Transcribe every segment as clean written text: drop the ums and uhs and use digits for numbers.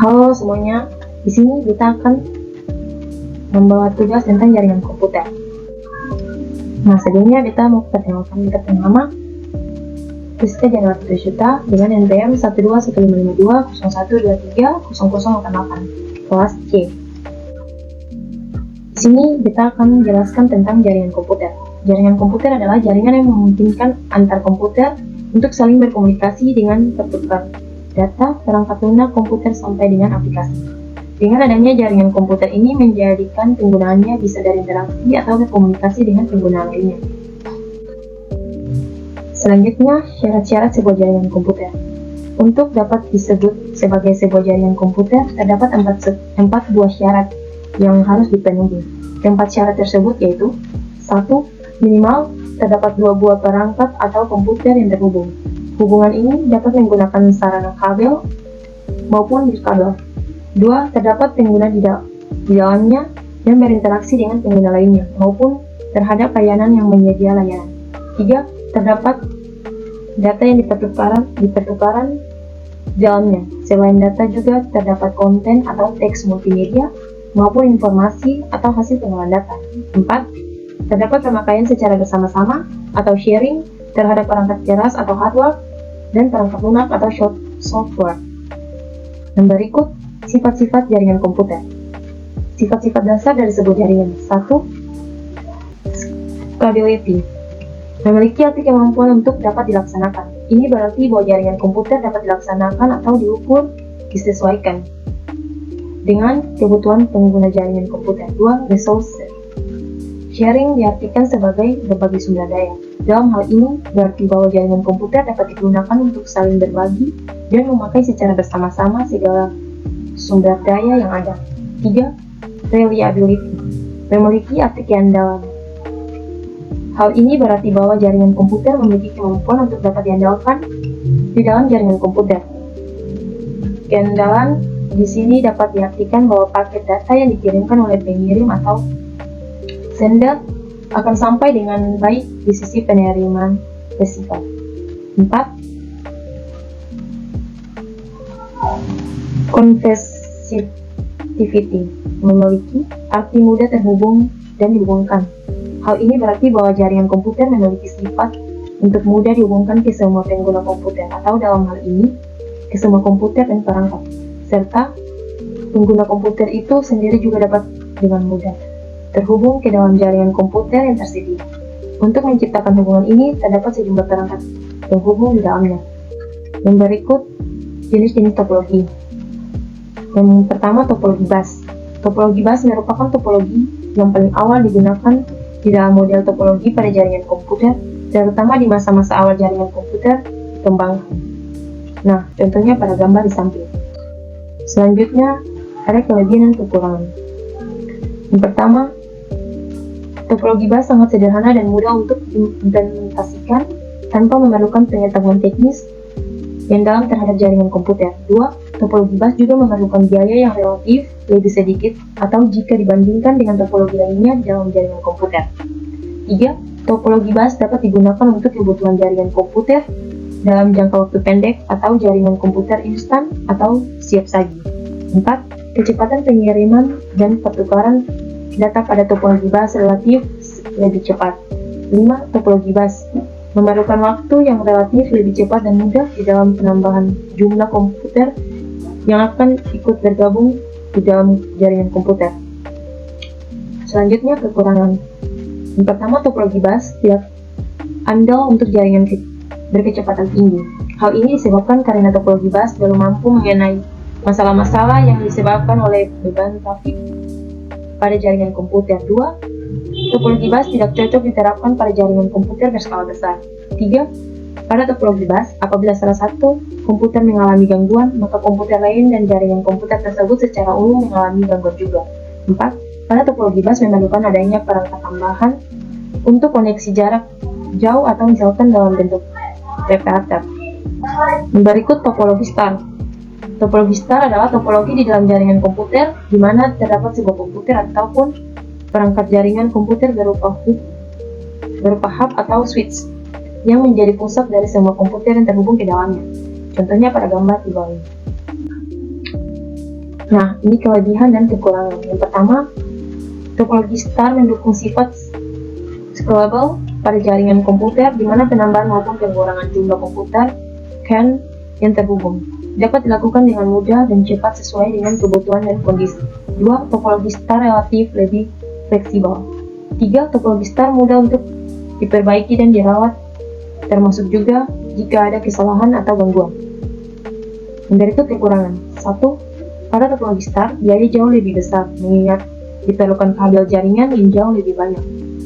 Halo semuanya, di sini kita akan membawa tugas tentang jaringan komputer. Nah, sebelumnya kita mau perkenalkan kita nama Rizka Januar Putusita dengan NPM 1215201230088 kelas C. Di sini kita akan menjelaskan tentang jaringan komputer. Jaringan komputer adalah jaringan yang memungkinkan antar komputer untuk saling berkomunikasi dengan pertukaran data, perangkat lunak komputer sampai dengan aplikasi. Dengan adanya jaringan komputer ini menjadikan penggunaannya bisa dari interaksi atau berkomunikasi dengan pengguna lainnya. Selanjutnya, syarat-syarat sebuah jaringan komputer. Untuk dapat disebut sebagai sebuah jaringan komputer, terdapat empat buah syarat yang harus dipenuhi. Keempat syarat tersebut yaitu: 1. Minimal terdapat 2 buah perangkat atau komputer yang terhubung. Hubungan ini dapat menggunakan sarana kabel maupun nirkabel. 2. Terdapat pengguna di dalamnya dan berinteraksi dengan pengguna lainnya maupun terhadap layanan yang menyedia layanan. 3. Terdapat data yang dipertukaran di dalamnya. Selain data juga terdapat konten atau teks multimedia maupun informasi atau hasil pengolahan data. 4. Terdapat pemakaian secara bersama-sama atau sharing terhadap perangkat keras atau hardware dan perangkat lunak atau software. Dan berikut sifat-sifat jaringan komputer. Sifat-sifat dasar dari sebuah jaringan. 1. Scalability. Memiliki arti kemampuan untuk dapat dilaksanakan. Ini berarti bahwa jaringan komputer dapat dilaksanakan atau diukur disesuaikan dengan kebutuhan pengguna jaringan komputer. 2. Resources. Sharing diartikan sebagai berbagi sumber daya. Dalam hal ini, berarti bahwa jaringan komputer dapat digunakan untuk saling berbagi dan memakai secara bersama-sama segala sumber daya yang ada. 3. Reliability. Memiliki arti keandalan. Hal ini berarti bahwa jaringan komputer memiliki kemampuan untuk dapat diandalkan di dalam jaringan komputer. Keandalan di sini dapat diartikan bahwa paket data yang dikirimkan oleh pengirim atau sender akan sampai dengan baik di sisi penerimaan receiver. 4. Conversivity. Memiliki arti mudah terhubung dan dihubungkan. Hal ini berarti bahwa jaringan komputer memiliki sifat untuk mudah dihubungkan ke semua pengguna komputer, atau dalam hal ini, ke semua komputer dan perangkat, serta pengguna komputer itu sendiri juga dapat dengan mudah terhubung ke dalam jaringan komputer yang tersedia. Untuk menciptakan hubungan ini, terdapat sejumlah perangkat penghubung di dalamnya. Yang berikut jenis-jenis topologi. Yang pertama, topologi bus. Topologi bus merupakan topologi yang paling awal digunakan di dalam model topologi pada jaringan komputer, terutama di masa-masa awal jaringan komputer dikembangkan. Nah, contohnya pada gambar di samping. Selanjutnya, ada kelebihan dan kekurangan. Yang pertama, topologi bus sangat sederhana dan mudah untuk diimplementasikan tanpa memerlukan pengetahuan teknis yang dalam terhadap jaringan komputer. 2. Topologi bus juga memerlukan biaya yang relatif lebih sedikit atau jika dibandingkan dengan topologi lainnya di dalam jaringan komputer. 3. Topologi bus dapat digunakan untuk kebutuhan jaringan komputer dalam jangka waktu pendek atau jaringan komputer instan atau siap saji. 4. Kecepatan pengiriman dan pertukaran data pada topologi bus relatif lebih cepat. 5. Topologi bus memerlukan waktu yang relatif lebih cepat dan mudah di dalam penambahan jumlah komputer yang akan ikut bergabung di dalam jaringan komputer. Selanjutnya, kekurangan. Yang pertama, topologi bus tidak andal untuk jaringan berkecepatan tinggi. Hal ini disebabkan karena topologi bus belum mampu mengenai masalah-masalah yang disebabkan oleh beban trafik pada jaringan komputer. 2. Topologi bus tidak cocok diterapkan pada jaringan komputer berskala besar. 3. Pada topologi bus, apabila salah satu komputer mengalami gangguan, maka komputer lain dan jaringan komputer tersebut secara umum mengalami gangguan juga. 4. Pada topologi bus memerlukan adanya perangkat tambahan untuk koneksi jarak jauh atau misalkan dalam bentuk repeater. Berikut topologi star. Topologi star adalah topologi di dalam jaringan komputer di mana terdapat sebuah komputer ataupun perangkat jaringan komputer berupa hub atau switch yang menjadi pusat dari semua komputer yang terhubung ke dalamnya. Contohnya pada gambar di bawah ini. Nah, ini kelebihan dan kekurangan. Yang pertama, topologi star mendukung sifat scalable pada jaringan komputer, di mana penambahan maupun pengurangan jumlah komputer CAN yang terhubung dapat dilakukan dengan mudah dan cepat sesuai dengan kebutuhan dan kondisi. 2. Topologi star relatif lebih fleksibel. 3. Topologi star mudah untuk diperbaiki dan dirawat, termasuk juga jika ada kesalahan atau gangguan. Dan berikut kekurangan. 1. Pada topologi star, biaya jauh lebih besar, mengingat diperlukan kabel jaringan yang jauh lebih banyak.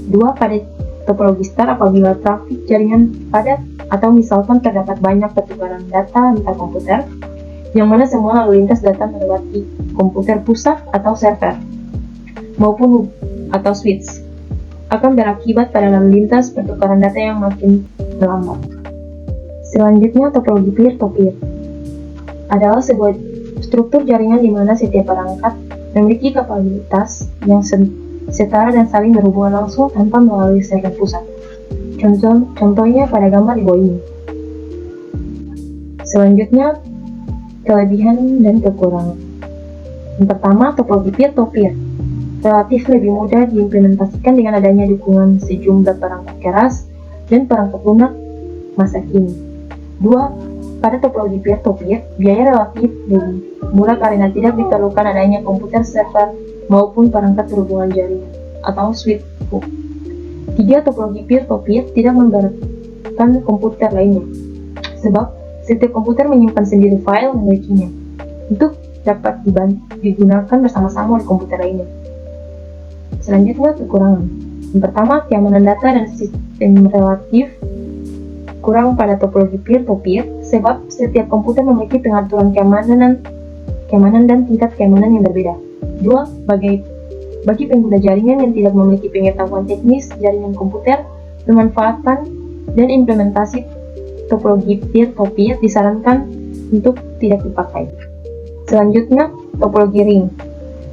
2. Pada topologi star, apabila trafik jaringan padat atau misalkan terdapat banyak pertukaran data antar komputer, yang mana semua lalu lintas data melewati komputer pusat atau server, maupun hub atau switch, akan berakibat pada lalu lintas pertukaran data yang makin melambat. Selanjutnya, topologi peer-to-peer adalah sebuah struktur jaringan di mana setiap perangkat memiliki kapasitas yang setara dan saling berhubungan langsung tanpa melalui server pusat. Contohnya pada gambar di bawah ini. Selanjutnya, kelebihan dan kekurangan. Yang pertama, topologi peer-to-peer relatif lebih mudah diimplementasikan dengan adanya dukungan sejumlah perangkat keras dan perangkat lunak masa kini. 2. Pada topologi peer-to-peer, biaya relatif lebih murah karena tidak diperlukan adanya komputer server maupun perangkat berhubungan jaringan atau switch hub. 3. Topologi peer-to-peer tidak memberatkan komputer lainnya, sebab setiap komputer menyimpan sendiri file memilikinya untuk dapat digunakan bersama-sama oleh komputer lainnya. Selanjutnya, kekurangan. Yang pertama, keamanan data dan sistem relatif kurang pada topologi peer-to-peer, sebab setiap komputer memiliki pengaturan keamanan dan tingkat keamanan yang berbeda. 2. Bagi pengguna jaringan yang tidak memiliki pengetahuan teknis jaringan komputer, pemanfaatan dan implementasi topologi peer-to-peer disarankan untuk tidak dipakai. Selanjutnya, topologi ring.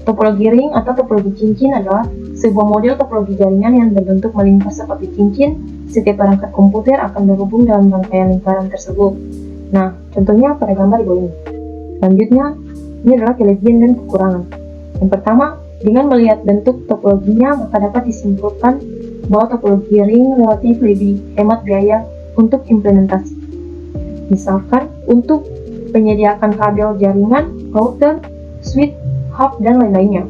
Topologi ring atau topologi cincin adalah sebuah model topologi jaringan yang berbentuk melingkar seperti cincin. Setiap perangkat komputer akan berhubung dalam rangkaian lingkaran tersebut. Nah, contohnya pada gambar di bawah ini. Selanjutnya, ini adalah kelebihan dan kekurangan. Yang pertama, dengan melihat bentuk topologinya, maka dapat disimpulkan bahwa topologi ring relatif lebih hemat biaya untuk implementasi. Misalkan, untuk menyediakan kabel jaringan, router, switch, hub, dan lain-lainnya.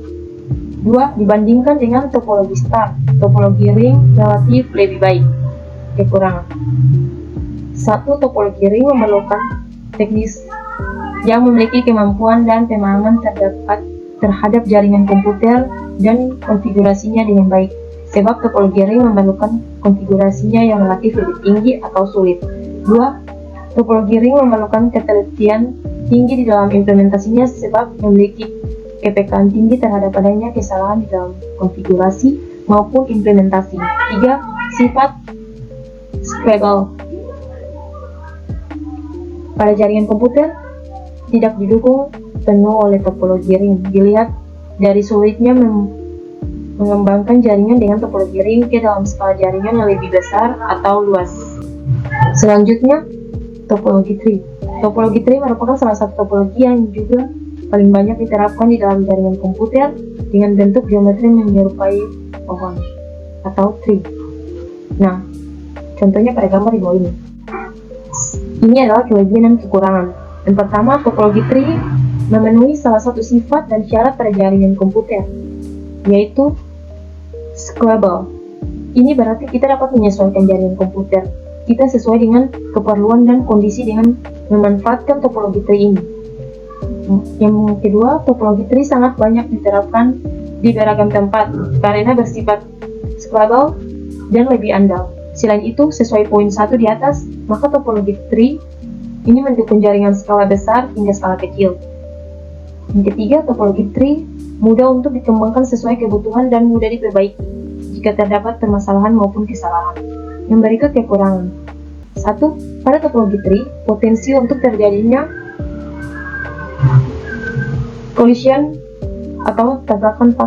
2. Dibandingkan dengan topologi star, topologi ring relatif lebih baik. Kekurangan. 1. Topologi ring memerlukan teknis yang memiliki kemampuan dan pemahaman terhadap jaringan komputer dan konfigurasinya dengan baik, sebab topologi ring memerlukan konfigurasinya yang relatif lebih tinggi atau sulit. 2. Topologi ring memerlukan ketelitian tinggi di dalam implementasinya sebab memiliki kepekaan tinggi terhadap adanya kesalahan di dalam konfigurasi maupun implementasi. 3. Sifat scalable pada jaringan komputer tidak didukung penuh oleh topologi ring. Dilihat dari sulitnya mengembangkan jaringan dengan topologi ring ke dalam skala jaringan yang lebih besar atau luas. Selanjutnya, topologi tree. Topologi tree merupakan salah satu topologi yang juga paling banyak diterapkan di dalam jaringan komputer dengan bentuk geometri yang menyerupai pohon atau tree. Nah, contohnya pada gambar di bawah ini. Ini adalah kelebihan dan kekurangan. Yang pertama, topologi tree memenuhi salah satu sifat dan syarat pada jaringan komputer, yaitu scalable. Ini berarti kita dapat menyesuaikan jaringan komputer kita sesuai dengan keperluan dan kondisi dengan memanfaatkan topologi tree ini. Yang kedua, topologi tree sangat banyak diterapkan di beragam tempat karena bersifat scalable dan lebih andal. Selain itu, sesuai poin 1 di atas, maka topologi tree ini mendukung jaringan skala besar hingga skala kecil. Yang ketiga, topologi tree mudah untuk dikembangkan sesuai kebutuhan dan mudah diperbaiki jika terdapat permasalahan maupun kesalahan. Yang berikut kekurangan. 1. Pada topologi tree, potensi untuk terjadinya collision atau tabrakan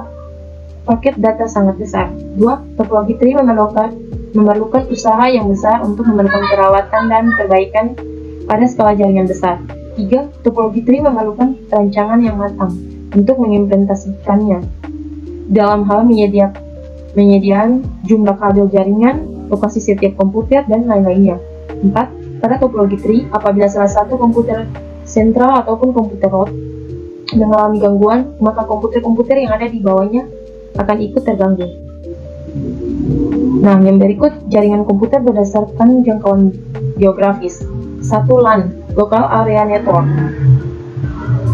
paket data sangat besar. 2. Topologi tree memerlukan usaha yang besar untuk memerlukan perawatan dan perbaikan pada skala jaringan besar. 3. Topologi tree memerlukan rancangan yang matang, untuk mengimplementasikannya dalam hal menyediakan jumlah kabel jaringan, lokasi setiap komputer, dan lain-lainnya. 4. Pada topologi tree, apabila salah satu komputer sentral ataupun komputer root mengalami gangguan, maka komputer-komputer yang ada di bawahnya akan ikut terganggu. Nah, yang berikut jaringan komputer berdasarkan jangkauan geografis. 1. LAN, Local Area Network,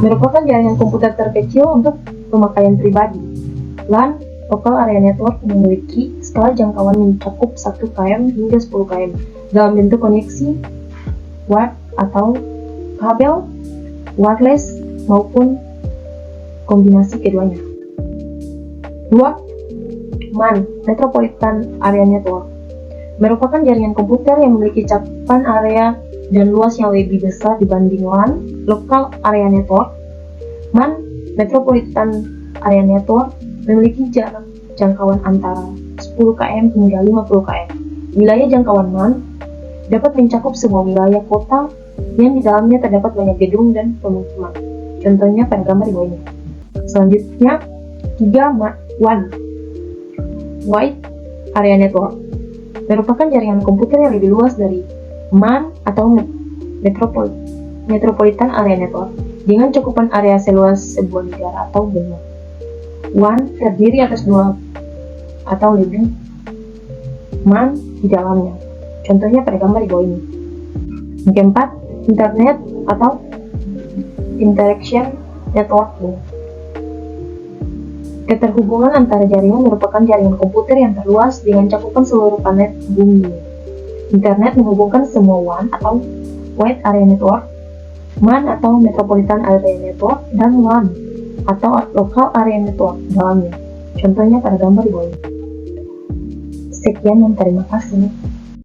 merupakan jaringan komputer terkecil untuk pemakaian pribadi. LAN, Local Area Network, memiliki skala jangkauan mencakup 1 km hingga 10 km dalam bentuk koneksi WAN atau kabel, wireless, maupun kombinasi keduanya. 2. MAN, Metropolitan Area Network, merupakan jaringan komputer yang memiliki cakupan area dan luas yang lebih besar dibanding LAN, Local Area Network. MAN, Metropolitan Area Network, memiliki jarak jangkauan antara 10 km hingga 50 km. Wilayah jangkauan MAN dapat mencakup semua wilayah kota yang di dalamnya terdapat banyak gedung dan pemukiman. Contohnya pada gambar di bawah ini. Selanjutnya, 3. WAN, Wide Area Network, merupakan jaringan komputer yang lebih luas dari MAN atau Metropolitan Area Network dengan cakupan area seluas sebuah negara atau benua. WAN terdiri atas 2 atau lebih MAN di dalamnya. Contohnya pada gambar di bawah ini. Yang keempat, Internet atau Interaction Networking. Keterhubungan antara jaringan merupakan jaringan komputer yang terluas dengan cakupan seluruh planet bumi. Internet menghubungkan semua WAN atau Wide Area Network, MAN atau Metropolitan Area Network, dan LAN atau Local Area Network dalamnya. Contohnya pada gambar di bawah ini. Sekian dan terima kasih.